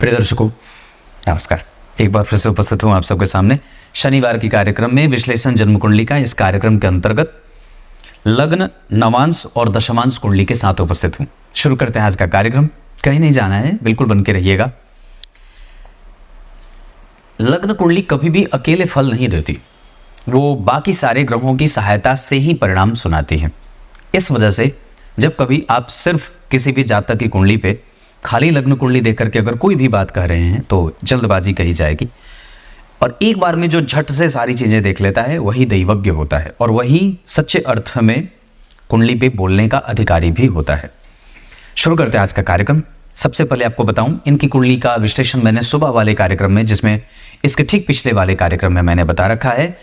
प्रिय दर्शकों नमस्कार। एक बार फिर से उपस्थित हूँ आप सबके सामने शनिवार की कार्यक्रम में विश्लेषण जन्म कुंडली का। इस कार्यक्रम के अंतर्गत लग्न, नवांश और दशमांश कुंडली के साथ उपस्थित हूँ। शुरू करते हैं आज का कार्यक्रम। कहीं नहीं जाना है, बिल्कुल बन के रहिएगा। लग्न कुंडली कभी भी अकेले फल नहीं देती, वो बाकी सारे ग्रहों की सहायता से ही परिणाम सुनाती है। इस वजह से जब कभी आप सिर्फ किसी भी जातक की कुंडली पे खाली लग्न कुंडली देख करके अगर कोई भी बात कह रहे हैं तो जल्दबाजी कही जाएगी। और एक बार में जो झट से सारी चीजें देख लेता है वही दैवज्ञ होता है और वही सच्चे अर्थ में कुंडली पे बोलने का अधिकारी भी होता है। शुरू करते हैं आज का कार्यक्रम। सबसे पहले आपको बताऊं, इनकी कुंडली का विश्लेषण मैंने सुबह वाले कार्यक्रम में, जिसमें इसके ठीक पिछले वाले कार्यक्रम में मैंने बता रखा है।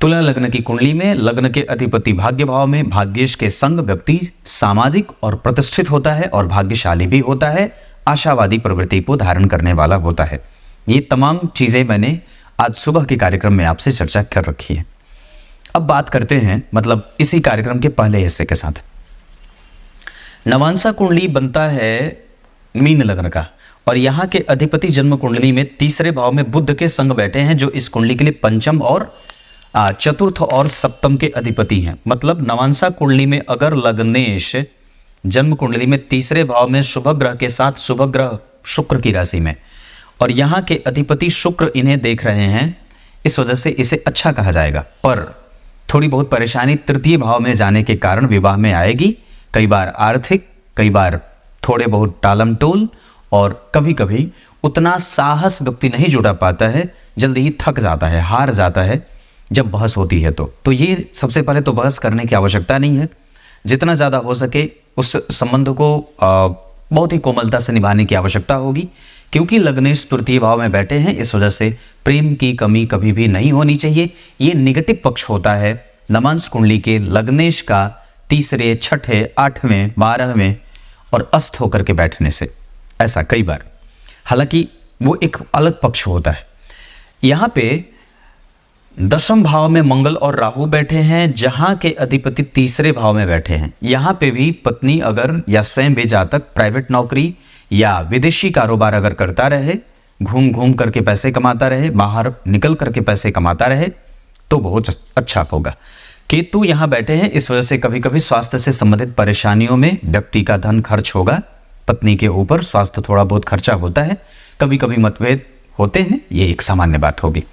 तुला लग्न की कुंडली में लग्न के अधिपति भाग्य भाव में भाग्येश के संग व्यक्ति सामाजिक और प्रतिष्ठित होता है और भाग्यशाली भी होता है, आशावादी प्रवृत्ति को धारण करने वाला होता है। ये तमाम चीजें मैंने आज सुबह के कार्यक्रम में आपसे चर्चा कर रखी है। अब बात करते हैं मतलब इसी कार्यक्रम के पहले हिस्से के साथ। नवांशा कुंडली बनता है मीन लग्न का और यहाँ के अधिपति जन्म कुंडली में तीसरे भाव में बुध के संग बैठे हैं, जो इस कुंडली के लिए पंचम और चतुर्थ और सप्तम के अधिपति हैं। मतलब नवांशा कुंडली में अगर लग्नेश जन्म कुंडली में तीसरे भाव में शुभ ग्रह के साथ शुभ ग्रह शुक्र की राशि में और यहाँ के अधिपति शुक्र इन्हें देख रहे हैं, इस वजह से इसे अच्छा कहा जाएगा। पर थोड़ी बहुत परेशानी तृतीय भाव में जाने के कारण विवाह में आएगी। कई बार आर्थिक, कई बार थोड़े बहुत टालम टोल और कभी कभी उतना साहस व्यक्ति नहीं जुटा पाता है, जल्दी ही थक जाता है, हार जाता है जब बहस होती है। तो ये सबसे पहले तो बहस करने की आवश्यकता नहीं है। जितना ज़्यादा हो सके उस संबंध को बहुत ही कोमलता से निभाने की आवश्यकता होगी, क्योंकि लग्नेश तृतीय भाव में बैठे हैं। इस वजह से प्रेम की कमी कभी भी नहीं होनी चाहिए। ये नेगेटिव पक्ष होता है नवांश कुंडली के लग्नेश का तीसरे, छठे, 8वें, 12वें और अस्त होकर के बैठने से। ऐसा कई बार, हालांकि वो एक अलग पक्ष होता है। यहाँ पे दशम भाव में मंगल और राहु बैठे हैं, जहां के अधिपति तीसरे भाव में बैठे हैं। यहाँ पे भी पत्नी अगर या स्वयं भी जातक प्राइवेट नौकरी या विदेशी कारोबार अगर करता रहे, घूम घूम करके पैसे कमाता रहे, बाहर निकल करके पैसे कमाता रहे, तो बहुत अच्छा होगा। केतु यहाँ बैठे हैं, इस वजह से कभी कभी स्वास्थ्य से संबंधित परेशानियों में व्यक्ति का धन खर्च होगा। पत्नी के ऊपर स्वास्थ्य थोड़ा बहुत खर्चा होता है, कभी कभी मतभेद होते हैं, ये एक सामान्य बात होगी।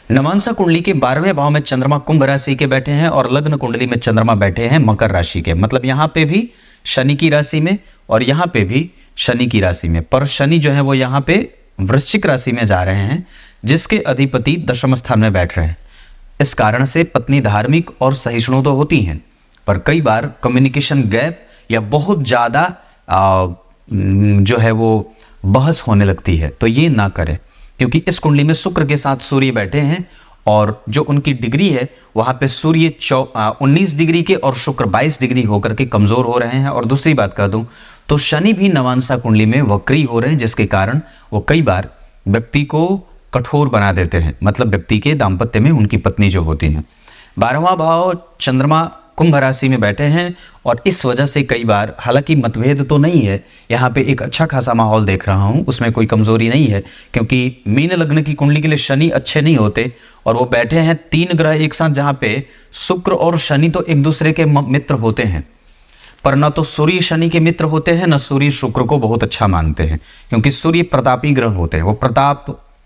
नवांशा कुंडली के 12वें भाव में चंद्रमा कुंभ राशि के बैठे हैं और लग्न कुंडली में चंद्रमा बैठे हैं मकर राशि के। मतलब यहाँ पे भी शनि की राशि में और यहाँ पे भी शनि की राशि में, पर शनि जो है वो यहाँ पे वृश्चिक राशि में जा रहे हैं, जिसके अधिपति दशम स्थान में बैठ रहे हैं। इस कारण से पत्नी धार्मिक और सहिष्णु तो होती हैं, पर कई बार कम्युनिकेशन गैप या बहुत ज़्यादा जो है वो बहस होने लगती है। तो ये ना करें, क्योंकि इस कुंडली में शुक्र के साथ सूर्य बैठे हैं और जो उनकी डिग्री है वहाँ पे सूर्य 19 डिग्री के और शुक्र 22 डिग्री होकर के कमज़ोर हो रहे हैं। और दूसरी बात कह दूं तो शनि भी नवांशा कुंडली में वक्री हो रहे हैं, जिसके कारण वो कई बार व्यक्ति को कठोर बना देते हैं। मतलब व्यक्ति के दाम्पत्य में उनकी पत्नी जो होती हैं। 12वां भाव चंद्रमा कुंभ राशि में बैठे हैं और इस वजह से कई बार, हालांकि मतभेद तो नहीं है, यहाँ पे एक अच्छा खासा माहौल देख रहा हूँ, उसमें कोई कमजोरी नहीं है, क्योंकि मीन लग्न की कुंडली के लिए शनि अच्छे नहीं होते और वो बैठे हैं 3 ग्रह एक साथ, जहाँ पे शुक्र और शनि तो एक दूसरे के मित्र होते हैं, पर न तो सूर्य शनि के मित्र होते हैं, न सूर्य शुक्र को बहुत अच्छा मानते हैं, क्योंकि सूर्य प्रतापी ग्रह होते हैं। वो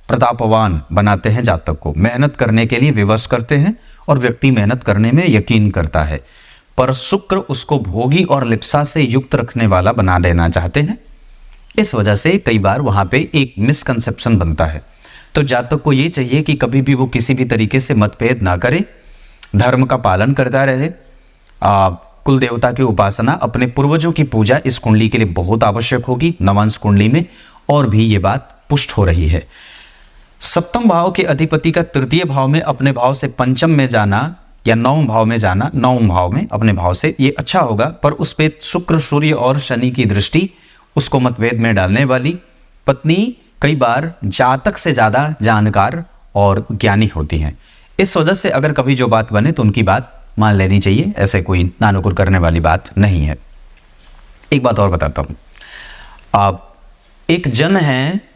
प्रतापवान बनाते हैं जातक को, मेहनत करने के लिए विवश करते हैं और व्यक्ति मेहनत करने में यकीन करता है, पर शुक्र उसको भोगी और लिप्सा से युक्त रखने वाला बना देना चाहते हैं। इस वजह से कई बार वहां पे एक मिसकंसेप्शन बनता है। तो जातक को ये चाहिए कि कभी भी वो किसी भी तरीके से मतभेद ना करे, धर्म का पालन करता रहे। कुल देवता की उपासना, अपने पूर्वजों की पूजा इस कुंडली के लिए बहुत आवश्यक होगी नवांश कुंडली में, और भी ये बात पुष्ट हो रही है। सप्तम भाव के अधिपति का तृतीय भाव में अपने भाव से पंचम में जाना या नवम भाव में जाना, नवम भाव में अपने भाव से, ये अच्छा होगा, पर उस पे शुक्र, सूर्य और शनि की दृष्टि उसको मतभेद में डालने वाली। पत्नी कई बार जातक से ज़्यादा जानकार और ज्ञानी होती हैं। इस वजह से अगर कभी जो बात बने तो उनकी बात मान लेनी चाहिए, ऐसे कोई नानुकुर करने वाली बात नहीं है। एक बात और बताता हूँ, आप एक जन हैं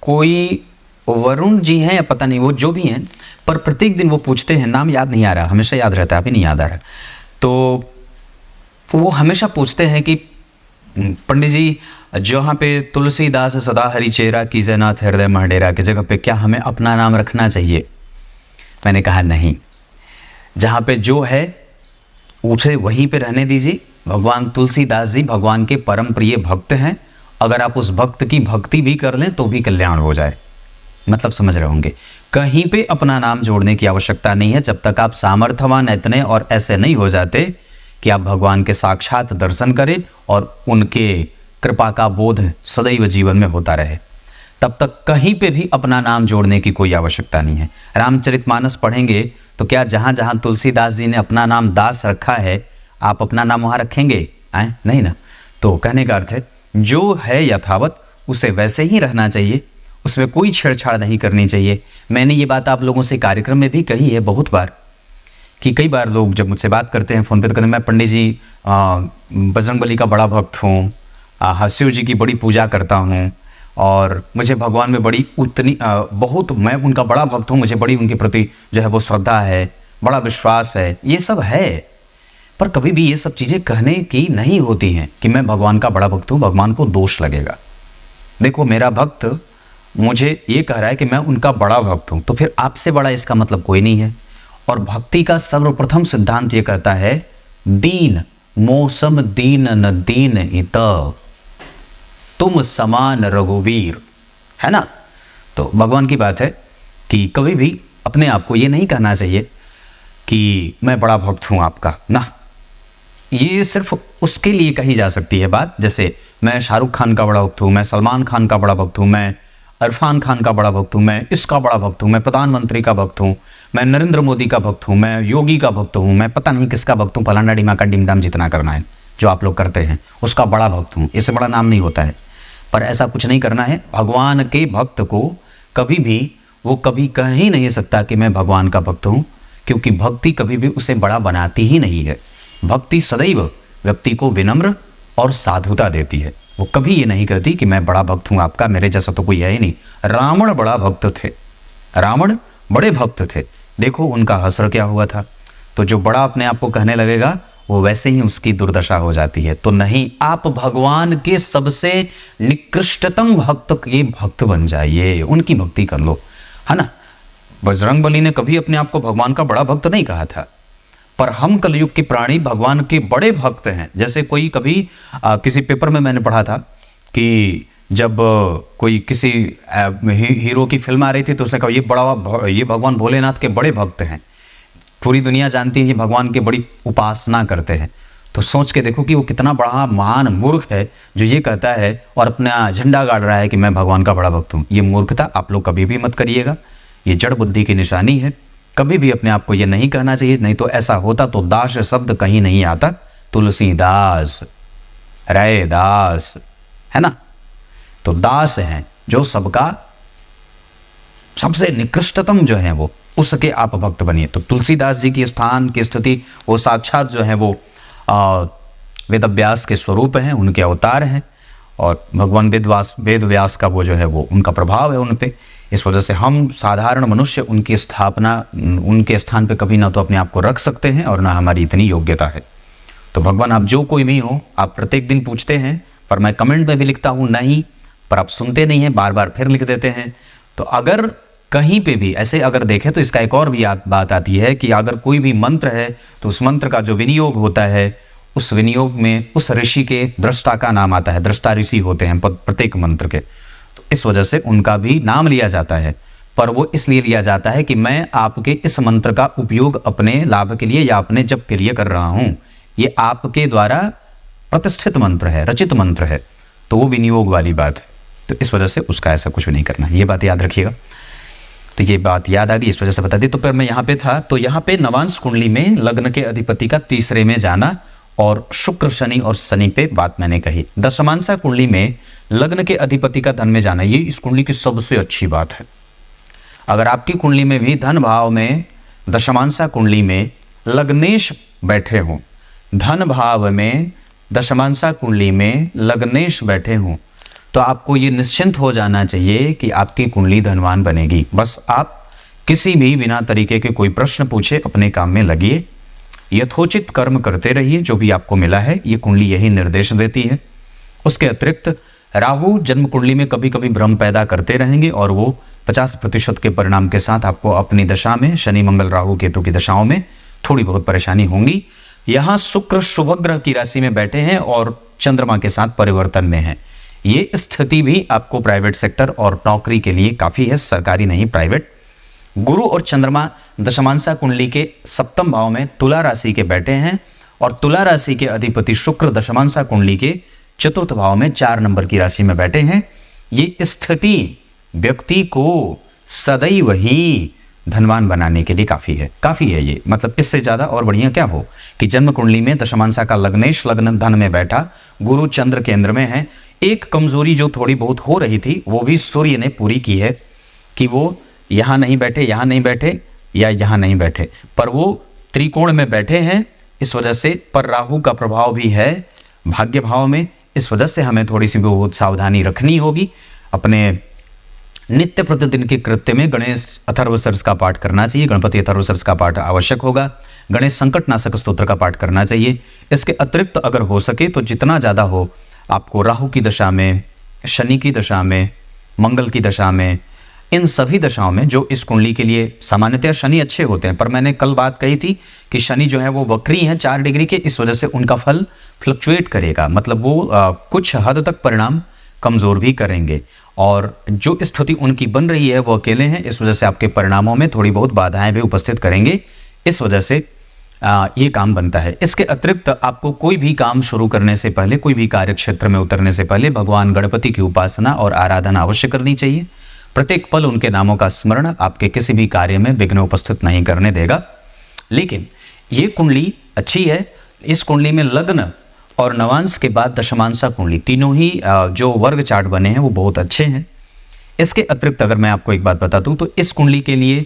कोई वरुण जी हैं या पता नहीं, वो जो भी हैं, पर प्रत्येक दिन वो पूछते हैं, नाम याद नहीं आ रहा, हमेशा याद रहता है, अभी नहीं याद आ रहा, तो वो हमेशा पूछते हैं कि पंडित जी जहाँ पे तुलसीदास सदा हरि चेरा कीजे नाथ हृदय महडेरा की जगह पे क्या हमें अपना नाम रखना चाहिए? मैंने कहा नहीं, जहाँ पे जो है उसे वहीं पे रहने दीजिए। भगवान तुलसीदास जी भगवान के परम प्रिय भक्त हैं, अगर आप उस भक्त की भक्ति भी कर लें तो भी कल्याण हो जाए। मतलब समझ रहे होंगे, कहीं पे अपना नाम जोड़ने की आवश्यकता नहीं है जब तक आप सामर्थ्यवान इतने और ऐसे नहीं हो जाते कि आप भगवान के साक्षात दर्शन करें और उनके कृपा का बोध सदैव जीवन में होता रहे, तब तक कहीं पे भी अपना नाम जोड़ने की कोई आवश्यकता नहीं है। रामचरितमानस पढ़ेंगे तो क्या जहाँ जहाँ तुलसीदास जी ने अपना नाम दास रखा है, आप अपना नाम वहाँ रखेंगे? नहीं ना। तो कहने का अर्थ है जो है यथावत उसे वैसे ही रहना चाहिए, उसमें कोई छेड़छाड़ नहीं करनी चाहिए। मैंने ये बात आप लोगों से कार्यक्रम में भी कही है बहुत बार कि कई बार लोग जब मुझसे बात करते हैं फ़ोन पे तो कहते हैं मैं पंडित जी बजरंगबली का बड़ा भक्त हूँ, शिव जी की बड़ी पूजा करता हूँ और मुझे भगवान में बड़ी उतनी बहुत मैं उनका बड़ा भक्त हूँ, मुझे बड़ी उनके प्रति जो है वो श्रद्धा है, बड़ा विश्वास है। ये सब है, पर कभी भी ये सब चीज़ें कहने की नहीं होती हैं कि मैं भगवान का बड़ा भक्त हूँ, भगवान को दोष लगेगा। देखो मेरा भक्त मुझे ये कह रहा है कि मैं उनका बड़ा भक्त हूँ, तो फिर आपसे बड़ा इसका मतलब कोई नहीं है। और भक्ति का सर्वप्रथम सिद्धांत ये कहता है दीन मौसम दीन न दीन इत तुम समान रघुवीर, है ना। तो भगवान की बात है कि कभी भी अपने आप को ये नहीं कहना चाहिए कि मैं बड़ा भक्त हूँ आपका, ना। ये सिर्फ उसके लिए कही जा सकती है बात, जैसे मैं शाहरुख खान का बड़ा भक्त हूँ, मैं सलमान खान का बड़ा भक्त हूँ, मैं इरफान खान का बड़ा भक्त हूँ, मैं इसका बड़ा भक्त हूँ, मैं प्रधानमंत्री का भक्त हूँ, मैं नरेंद्र मोदी का भक्त हूँ, मैं योगी का भक्त हूँ, मैं पता नहीं किसका भक्त हूँ, फलाना डिमा का डिमडाम जितना करना है जो आप लोग करते हैं उसका बड़ा भक्त हूँ, इससे बड़ा नाम नहीं होता है। पर ऐसा कुछ नहीं करना है। भगवान के भक्त को कभी भी वो कभी कह ही नहीं सकता कि मैं भगवान का भक्त हूँ, क्योंकि भक्ति कभी भी उसे बड़ा बनाती ही नहीं है। भक्ति सदैव व्यक्ति को विनम्र और साधुता देती है। वो कभी ये नहीं कहती कि मैं बड़ा भक्त हूँ आपका, मेरे जैसा तो कोई है ही नहीं। रावण बड़ा भक्त थे, रावण बड़े भक्त थे, देखो उनका असर क्या हुआ था। तो जो बड़ा अपने आप को कहने लगेगा वो वैसे ही उसकी दुर्दशा हो जाती है। तो नहीं, आप भगवान के सबसे निकृष्टतम भक्त के भक्त बन जाइए, उनकी भक्ति कर लो, है ना। बजरंगबली ने कभी अपने आप को भगवान का बड़ा भक्त नहीं कहा था, पर हम कलयुग के प्राणी भगवान के बड़े भक्त हैं। जैसे कोई कभी किसी पेपर में मैंने पढ़ा था कि जब कोई किसी हीरो की फिल्म आ रही थी तो उसने कहा ये भगवान भोलेनाथ के बड़े भक्त हैं, पूरी दुनिया जानती है ये भगवान के बड़ी उपासना करते हैं। तो सोच के देखो कि वो कितना बड़ा महान मूर्ख है जो ये कहता है और अपना झंडा गाड़ रहा है कि मैं भगवान का बड़ा भक्त हूँ। ये मूर्खता आप लोग कभी भी मत करिएगा, ये जड़ बुद्धि की निशानी है। कभी भी अपने आप को ये नहीं कहना चाहिए, नहीं तो ऐसा होता तो दास शब्द कहीं नहीं आता। तुलसीदास रैदास, है ना। तो दास हैं जो सबका सबसे निकृष्टतम जो है वो, उसके आप भक्त बनिए। तो तुलसीदास जी की स्थान की स्थिति वो साक्षात जो है वो वेदव्यास के स्वरूप हैं, उनके अवतार हैं, और भगवान वेद व्यास का वो जो है वो उनका प्रभाव है उन पे। इस वजह से हम साधारण मनुष्य उनकी स्थापना उनके स्थान पे कभी ना तो अपने आप को रख सकते हैं और ना हमारी इतनी योग्यता है। तो भगवान आप जो कोई भी हो, आप प्रत्येक दिन पूछते हैं, पर मैं कमेंट में भी लिखता हूँ नहीं, पर आप सुनते नहीं हैं, बार बार फिर लिख देते हैं। तो अगर कहीं पे भी ऐसे अगर देखें तो इसका एक और भी बात आती है कि अगर कोई भी मंत्र है तो उस मंत्र का जो विनियोग होता है, उस विनियोग में उस ऋषि के दृष्टा का नाम आता है। दृष्टा ऋषि होते हैं प्रत्येक मंत्र के, तो इस वजह से उनका भी नाम लिया जाता है। पर वो इसलिए लिया जाता है कि मैं आपके इस मंत्र का उपयोग अपने लाभ के लिए या अपने जप के लिए कर रहा हूँ, ये आपके द्वारा प्रतिष्ठित मंत्र है, रचित मंत्र है, तो वो विनियोग वाली बात है। तो इस वजह से उसका ऐसा कुछ भी नहीं करना है, ये बात याद रखिएगा। तो ये बात याद आ गई, इस वजह से बता दी। तो फिर मैं यहाँ पे था, तो यहाँ पे नवांश कुंडली में लग्न के अधिपति का तीसरे में जाना और शुक्र शनि और शनि पे बात मैंने कही। दशमांशा कुंडली में लग्न के अधिपति का धन में जाना, ये इस कुंडली की सबसे अच्छी बात है। अगर आपकी कुंडली में भी धन भाव में दशमांशा कुंडली में लग्नेश बैठे हों, धन भाव में दशमांशा कुंडली में लग्नेश बैठे हों, तो आपको ये निश्चिंत हो जाना चाहिए कि आपकी कुंडली धनवान बनेगी। बस आप किसी भी बिना तरीके के कोई प्रश्न पूछे अपने काम में लगिए, यथोचित कर्म करते रहिए, जो भी आपको मिला है ये कुंडली यही निर्देश देती है। उसके अतिरिक्त राहु जन्म कुंडली में कभी कभी भ्रम पैदा करते रहेंगे और वो 50% के परिणाम के साथ आपको अपनी दशा में शनि मंगल राहु केतु की दशाओं में थोड़ी बहुत परेशानी होंगी। यहाँ शुक्र शुभ ग्रह की राशि में बैठे हैं और चंद्रमा के साथ परिवर्तन में है। ये स्थिति भी आपको प्राइवेट सेक्टर और नौकरी के लिए काफी है, सरकारी नहीं प्राइवेट। गुरु और चंद्रमा दशमांसा कुंडली के सप्तम भाव में तुला राशि के बैठे हैं और तुला राशि के अधिपति शुक्र दशमांसा कुंडली के चतुर्थ भाव में 4 नंबर की राशि में बैठे हैं। ये स्थिति व्यक्ति को सदैव ही धनवान बनाने के लिए काफी है ये, मतलब इससे ज्यादा और बढ़िया क्या हो कि जन्म कुंडली में दशमांसा का लग्नेश लग्न धन में बैठा गुरु चंद्र केंद्र में है। एक कमजोरी जो थोड़ी बहुत हो रही थी वो भी सूर्य ने पूरी की है कि वो यहाँ नहीं बैठे या यहाँ नहीं बैठे, पर वो त्रिकोण में बैठे हैं। इस वजह से पर राहु का प्रभाव भी है भाग्य भाव में, इस वजह से हमें थोड़ी सी बहुत सावधानी रखनी होगी। अपने नित्य प्रतिदिन के कृत्य में गणेश अथर्वशीर्ष का पाठ करना चाहिए, गणपति अथर्वशीर्ष का पाठ आवश्यक होगा, गणेश संकटनाशक स्तोत्र का पाठ करना चाहिए। इसके अतिरिक्त अगर हो सके तो जितना ज़्यादा हो आपको राहु की दशा में, शनि की दशा में, मंगल की दशा में, इन सभी दशाओं में जो इस कुंडली के लिए सामान्यतः शनि अच्छे होते हैं, पर मैंने कल बात कही थी कि शनि जो है वो वक्री हैं 4 डिग्री के, इस वजह से उनका फल फ्लक्चुएट करेगा, मतलब वो कुछ हद तक परिणाम कमज़ोर भी करेंगे और जो स्थिति उनकी बन रही है वो अकेले हैं, इस वजह से आपके परिणामों में थोड़ी बहुत बाधाएं भी उपस्थित करेंगे। इस वजह से ये काम बनता है। इसके अतिरिक्त आपको कोई भी काम शुरू करने से पहले, कोई भी कार्य क्षेत्र में उतरने से पहले भगवान गणपति की उपासना और आराधना अवश्य करनी चाहिए। प्रत्येक पल उनके नामों का स्मरण आपके किसी भी कार्य में विघ्न उपस्थित नहीं करने देगा। लेकिन ये कुंडली अच्छी है, इस कुंडली में लग्न और नवांश के बाद दशमांशा कुंडली तीनों ही जो वर्ग चार्ट बने हैं वो बहुत अच्छे हैं। इसके अतिरिक्त अगर मैं आपको एक बात बता दूं तो इस कुंडली के लिए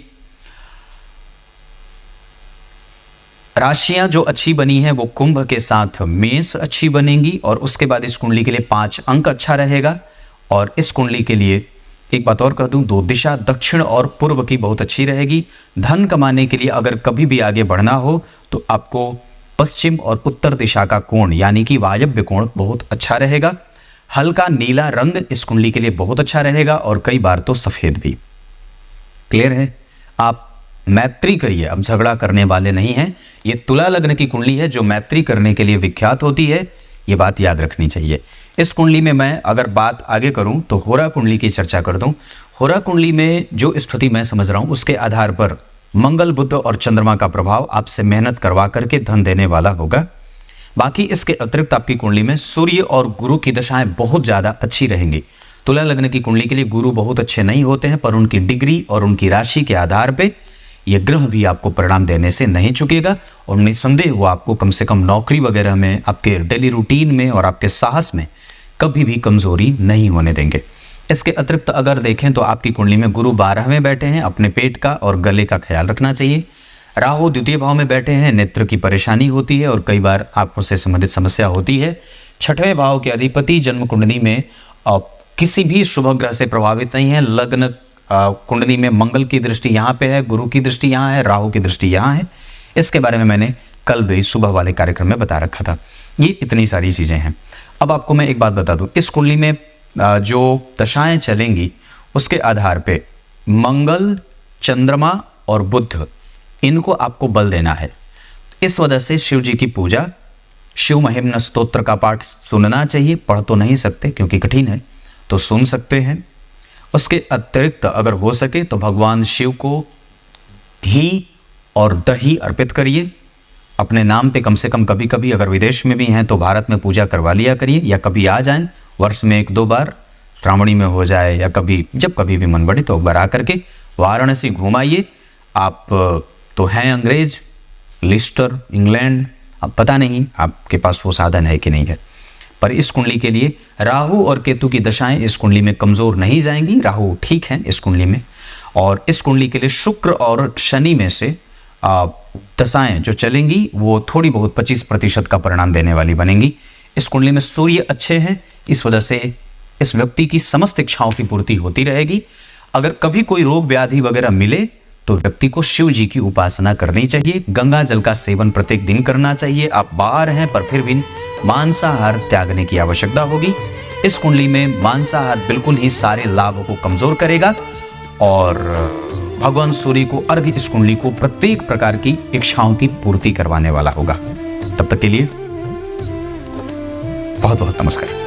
राशियां जो अच्छी बनी है वो कुंभ के साथ मेष अच्छी बनेंगी और उसके बाद इस कुंडली के लिए 5 अंक अच्छा रहेगा। और इस कुंडली के लिए एक बात और कह दूं, 2 दिशा दक्षिण और पूर्व की बहुत अच्छी रहेगी। धन कमाने के लिए अगर कभी भी आगे बढ़ना हो तो आपको पश्चिम और उत्तर दिशा का कोण यानी कि वायव्य कोण बहुत अच्छा रहेगा। हल्का नीला रंग इस कुंडली के लिए बहुत अच्छा रहेगा और कई बार तो सफेद भी। क्लियर है? आप मैत्री करिए, अब झगड़ा करने वाले नहीं हैं। ये तुला लग्न की कुंडली है जो मैत्री करने के लिए विख्यात होती है, ये बात याद रखनी चाहिए। इस कुंडली में मैं अगर बात आगे करूं तो होरा कुंडली की चर्चा कर दूं। होरा कुंडली में जो स्थिति मैं समझ रहा हूं उसके आधार पर मंगल बुध और चंद्रमा का प्रभाव आपसे मेहनत करवा करके धन देने वाला होगा। बाकी इसके अतिरिक्त आपकी कुंडली में सूर्य और गुरु की दशाएं बहुत ज्यादा अच्छी रहेंगी। तुला लग्न की कुंडली के लिए गुरु बहुत अच्छे नहीं होते हैं, पर उनकी डिग्री और उनकी राशि के आधार पे यह ग्रह भी आपको परिणाम देने से नहीं चुकेगा और निसंदेह वो आपको कम से कम नौकरी वगैरह में, आपके डेली रूटीन में और आपके साहस में कभी भी कमजोरी नहीं होने देंगे। इसके अतिरिक्त अगर देखें तो आपकी कुंडली में गुरु 12 में बैठे हैं, अपने पेट का और गले का ख्याल रखना चाहिए। राहु द्वितीय भाव में बैठे हैं, नेत्र की परेशानी होती है और कई बार आंखों से संबंधित समस्या होती है। 6वें भाव के अधिपति जन्म कुंडली में किसी भी शुभ ग्रह से प्रभावित नहीं है। लग्न कुंडली में मंगल की दृष्टि यहाँ पे है, गुरु की दृष्टि यहाँ है, राहु की दृष्टि यहाँ है। इसके बारे में मैंने कल भी सुबह वाले कार्यक्रम में बता रखा था। ये इतनी सारी चीज़ें हैं। अब आपको मैं एक बात बता दूं, इस कुंडली में जो दशाएं चलेंगी उसके आधार पे मंगल, चंद्रमा और बुध, इनको आपको बल देना है। इस वजह से शिव जी की पूजा, शिव महिम्न स्तोत्र का पाठ सुनना चाहिए। पढ़ तो नहीं सकते क्योंकि कठिन है, तो सुन सकते हैं। उसके अतिरिक्त अगर हो सके तो भगवान शिव को घी और दही अर्पित करिए अपने नाम पे। कम से कम कभी कभी अगर विदेश में भी हैं तो भारत में पूजा करवा लिया करिए, या कभी आ जाएं वर्ष में 1-2 बार, श्रावणी में हो जाए या कभी जब कभी भी मन बढ़े तो एक बार आकर के वाराणसी घुमाइए। आप तो हैं अंग्रेज, लिस्टर, इंग्लैंड, अब पता नहीं आपके पास वो साधन है कि नहीं है। पर इस कुंडली के लिए राहु और केतु की दशाएं इस कुंडली में कमजोर नहीं जाएंगी। राहु ठीक है इस कुंडली में, और इस कुंडली के लिए शुक्र और शनि में से दशाएं जो चलेंगी वो थोड़ी बहुत 25% का परिणाम देने वाली बनेंगी। इस कुंडली में सूर्य अच्छे हैं, इस वजह से इस व्यक्ति की समस्त इच्छाओं की पूर्ति होती रहेगी। अगर कभी कोई रोग व्याधि वगैरह मिले तो व्यक्ति को शिव जी की उपासना करनी चाहिए। गंगा जल का सेवन प्रत्येक दिन करना चाहिए। आप बाहर हैं पर फिर भी मांसाहार त्यागने की आवश्यकता होगी। इस कुंडली में मांसाहार बिल्कुल ही सारे लाभों को कमजोर करेगा और भगवान सूर्य को अर्घ्य इस कुंडली को प्रत्येक प्रकार की इच्छाओं की पूर्ति करवाने वाला होगा। तब तक के लिए बहुत बहुत नमस्कार।